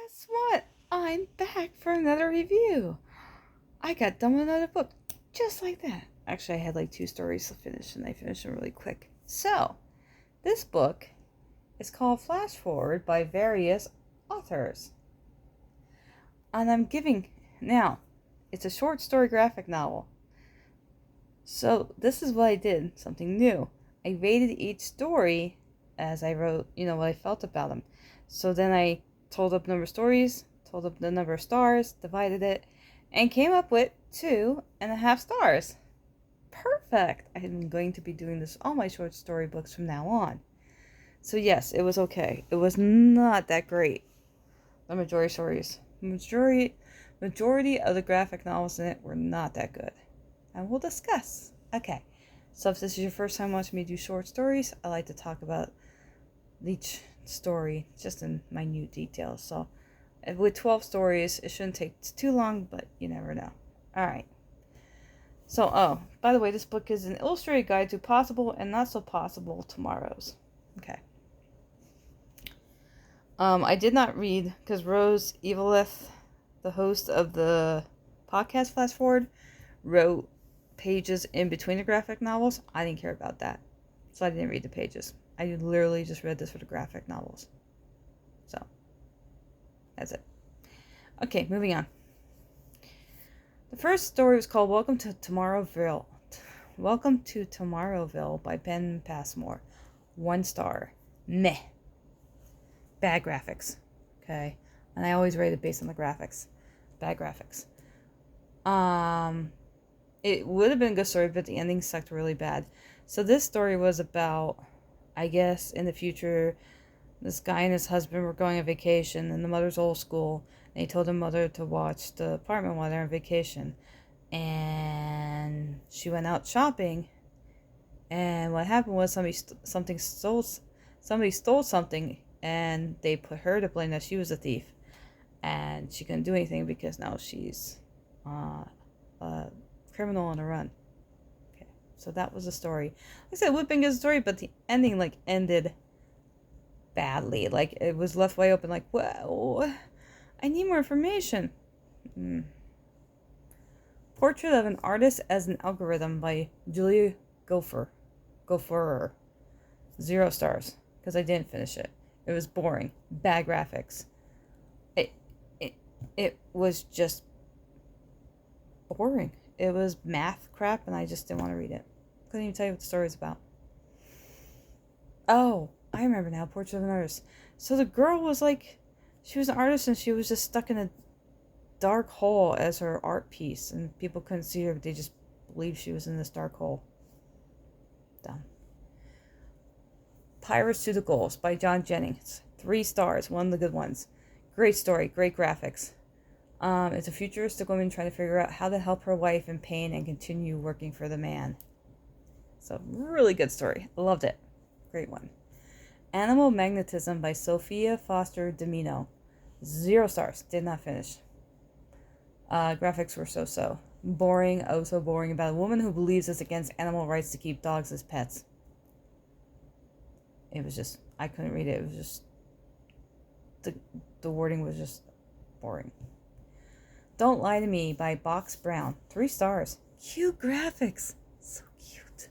Guess what? I'm back for another review. I got done with another book just like that. Actually, I had like 2 stories to finish and I finished them really quick. So, this book is called Flash Forward by various authors. And now, it's a short story graphic novel. So, this is what I did, something new. I rated each story as I wrote, what I felt about them. So then I told up number of stories, told up the number of stars, divided it, and came up with 2.5 stars. Perfect! I'm going to be doing this all my short story books from now on. So yes, it was okay. It was not that great. The majority of the graphic novels in it were not that good. And we'll discuss. Okay. So if this is your first time watching me do short stories, I like to talk about each story just in minute details. So with 12 stories, it shouldn't take too long, but you never know. All right. So, by the way, this book is an illustrated guide to possible and not so possible tomorrows. Okay. I did not read because Rose Eveleth, the host of the podcast Flash Forward, wrote pages in between the graphic novels. I didn't care about that, so I didn't read the pages. I literally just read this for the graphic novels. So, that's it. Okay, moving on. The first story was called Welcome to Tomorrowville. Welcome to Tomorrowville by Ben Passmore. 1 star. Meh. Bad graphics. Okay. And I always rate it based on the graphics. Bad graphics. It would have been a good story, but the ending sucked really bad. So this story was about, I guess, in the future, this guy and his husband were going on vacation in the mother's old school, and he told the mother to watch the apartment while they're on vacation. And she went out shopping, and what happened was somebody stole something, and they put her to blame that she was a thief, and she couldn't do anything because now she's a criminal on the run. Okay, so that was the story. Like I said, it would have been a good story, but the ending ended badly. It was left wide open. Whoa, I need more information. Portrait of an Artist as an Algorithm by Julia Gopher. 0 stars because I didn't finish it. It was boring. Bad graphics. It was just boring. It was math crap, and I just didn't want to read it. Couldn't even tell you what the story was about. Oh, I remember now. Portrait of an Artist. So the girl was she was an artist, and she was just stuck in a dark hole as her art piece, and people couldn't see her, but they just believed she was in this dark hole. Dumb. Pirates to the Goals by John Jennings. 3 stars. One of the good ones. Great story. Great graphics. It's a futuristic woman trying to figure out how to help her wife in pain and continue working for the man. So, really good story. Loved it. Great one. Animal Magnetism by Sophia Foster Domino. 0 stars. Did not finish. Graphics were so-so. Boring. Oh, so boring. About a woman who believes it's against animal rights to keep dogs as pets. It was just, I couldn't read it. It was just, the wording was just boring. Don't Lie to Me by Box Brown. 3 stars. Cute graphics. So cute.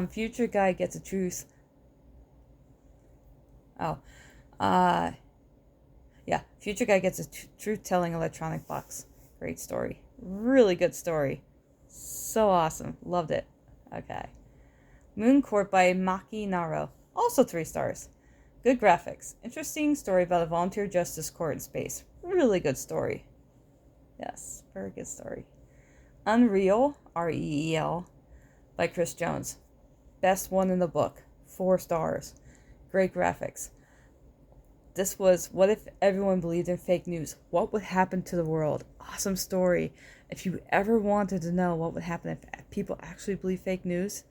Future Guy Gets a Truth. Future Guy Gets a Truth-Telling Electronic Box. Great story. Really good story. So awesome. Loved it. Okay. Moon Court by Maki Naro. Also 3 stars. Good graphics. Interesting story about a volunteer justice court in space. Really good story. Yes, very good story. Unreal, Reel, by Chris Jones. Best one in the book. 4 stars. Great graphics. This was, what if everyone believed in fake news? What would happen to the world? Awesome story. If you ever wanted to know what would happen if people actually believe fake news,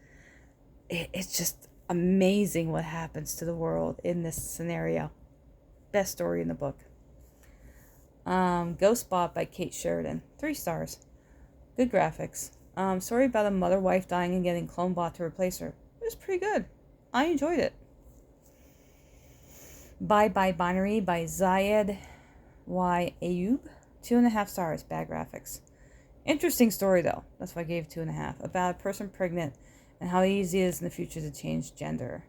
it's just amazing what happens to the world in this scenario. Best story in the book. Ghost Bot by Kate Sheridan. 3 stars. Good graphics. Story about a mother-wife dying and getting clone bot to replace her. It was pretty good. I enjoyed it. Bye Bye Binary by Zayed Y. Ayub, 2.5 stars, bad graphics. Interesting story though, that's why I gave 2.5, about a person pregnant and how easy it is in the future to change gender.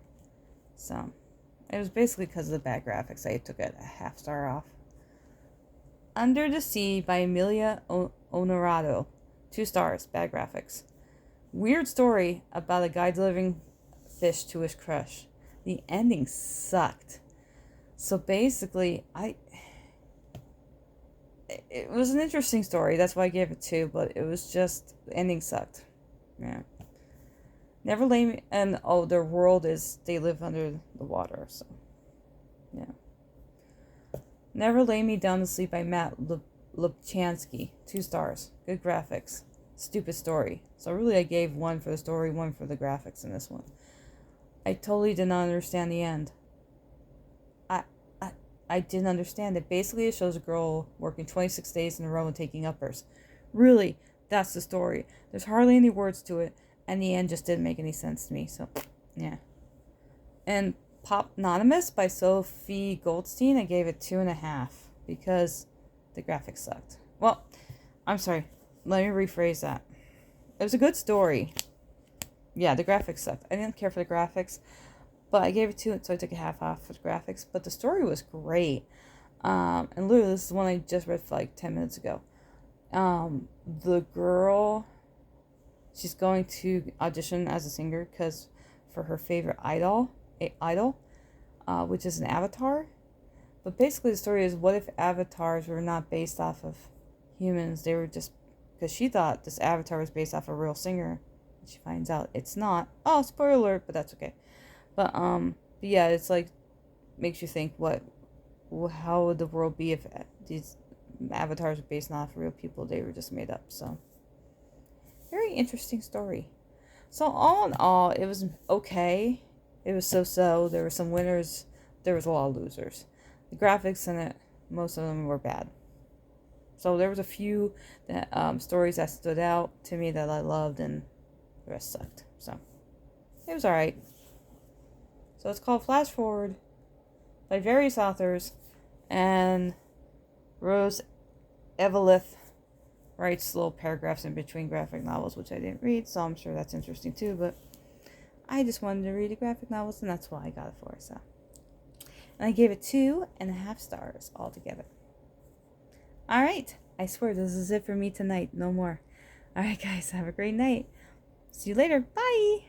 So, it was basically because of the bad graphics I took it a half star off. Under the Sea by Emilia Honorado, 2 stars, bad graphics. Weird story about a guy delivering fish to his crush. The ending sucked. So basically, it was an interesting story. That's why I gave it 2, but it was just, the ending sucked. Yeah. Never lay me, and their world is, they live under the water, so, yeah. Never Lay Me Down to Sleep by Matt Lubchansky, 2 stars, good graphics, stupid story. So really I gave 1 for the story, 1 for the graphics in this one. I totally did not understand the end. I didn't understand it. Basically, it shows a girl working 26 days in a row and taking uppers. Really, that's the story. There's hardly any words to it, and the end just didn't make any sense to me, so, yeah. And Popnonymous by Sophie Goldstein, I gave it 2.5, because the graphics sucked. Well, I'm sorry. Let me rephrase that. It was a good story. Yeah, the graphics sucked. I didn't care for the graphics, but I gave it 2, so I took a half off for the graphics. But the story was great. And literally, this is one I just read for like 10 minutes ago. The girl, she's going to audition as a singer because for her favorite idol, which is an avatar. But basically, the story is, what if avatars were not based off of humans? They were just, because she thought this avatar was based off a real singer. She finds out it's not. Oh, spoiler alert, but that's okay. But yeah, it's like, makes you think, how would the world be if these avatars were based off real people? They were just made up. So, very interesting story. So all in all, it was okay. It was so-so. There were some winners. There was a lot of losers. The graphics in it, most of them were bad. So there was a few that, stories that stood out to me that I loved, and the rest sucked. So it was alright. So it's called Flash Forward by various authors, and Rose Eveleth writes little paragraphs in between graphic novels, which I didn't read, so I'm sure that's interesting too, but I just wanted to read the graphic novels, and that's why I got it for. So, and I gave it 2.5 stars altogether. Alright, I swear this is it for me tonight. No more. Alright guys, have a great night. See you later. Bye!